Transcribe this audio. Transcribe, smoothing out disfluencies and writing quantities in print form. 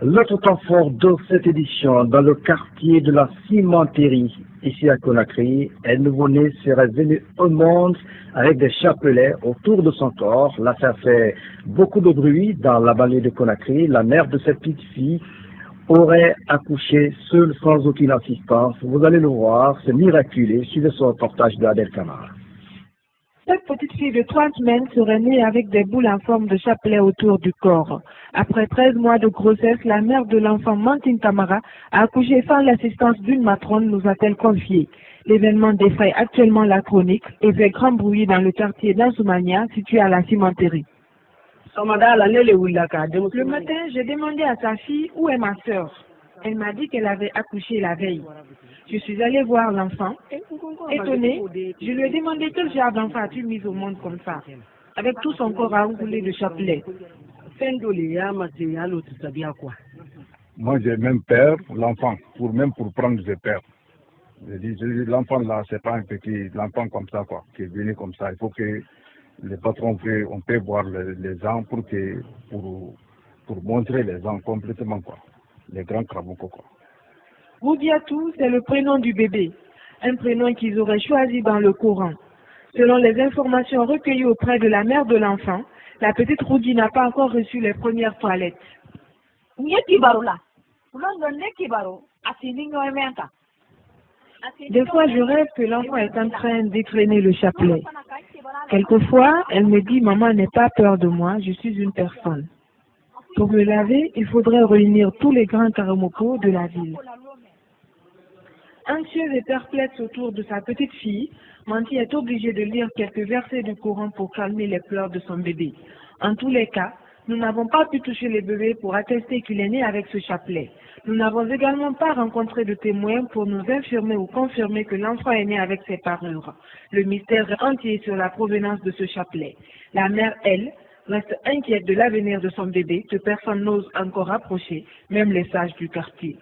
L'autre temps fort de cette édition, dans le quartier de la Cimenterie, ici à Conakry, un nouveau-né serait venu au monde avec des chapelets autour de son corps. L'affaire fait beaucoup de bruit dans la banlieue de Conakry. La mère de cette petite fille aurait accouché seule sans aucune assistance. Vous allez le voir, c'est miraculeux. Suivez ce reportage de Adel Kamara. Cette petite fille de 3 semaines serait née avec des boules en forme de chapelet autour du corps. Après 13 mois de grossesse, la mère de l'enfant, Mantine Tamara, a accouché sans l'assistance d'une matrone, nous a-t-elle confié. L'événement défraie actuellement la chronique et fait grand bruit dans le quartier d'Ansoumania, situé à la Cimenterie. Le matin, j'ai demandé à sa fille où est ma sœur. Elle m'a dit qu'elle avait accouché la veille. Je suis allée voir l'enfant. Étonnée, je lui ai demandé quel genre d'enfant as-tu mis au monde comme ça, avec tout son corps enroulé de chapelet. Moi, j'ai même peur, l'enfant, pour prendre, j'ai peur. Je dis, l'enfant là, c'est pas un petit, l'enfant comme ça, quoi, qui est venu comme ça. Il faut que les patrons, on peut voir les gens pour montrer les gens complètement, quoi. Les grands craboucos, quoi. Roudiatou, c'est le prénom du bébé, un prénom qu'ils auraient choisi dans le Coran. Selon les informations recueillies auprès de la mère de l'enfant, la petite Roudi n'a pas encore reçu les premières toilettes. Des fois, je rêve que l'enfant est en train d'étraîner le chapelet. Quelquefois, elle me dit « Maman, n'aie pas peur de moi, je suis une personne ». Pour me laver, il faudrait réunir tous les grands karamoko de la ville. Anxieuse et perplexe autour de sa petite fille, Manti est obligée de lire quelques versets du Coran pour calmer les pleurs de son bébé. En tous les cas, nous n'avons pas pu toucher le bébé pour attester qu'il est né avec ce chapelet. Nous n'avons également pas rencontré de témoins pour nous infirmer ou confirmer que l'enfant est né avec ses parures. Le mystère est entier sur la provenance de ce chapelet. La mère, elle, reste inquiète de l'avenir de son bébé que personne n'ose encore approcher, même les sages du quartier.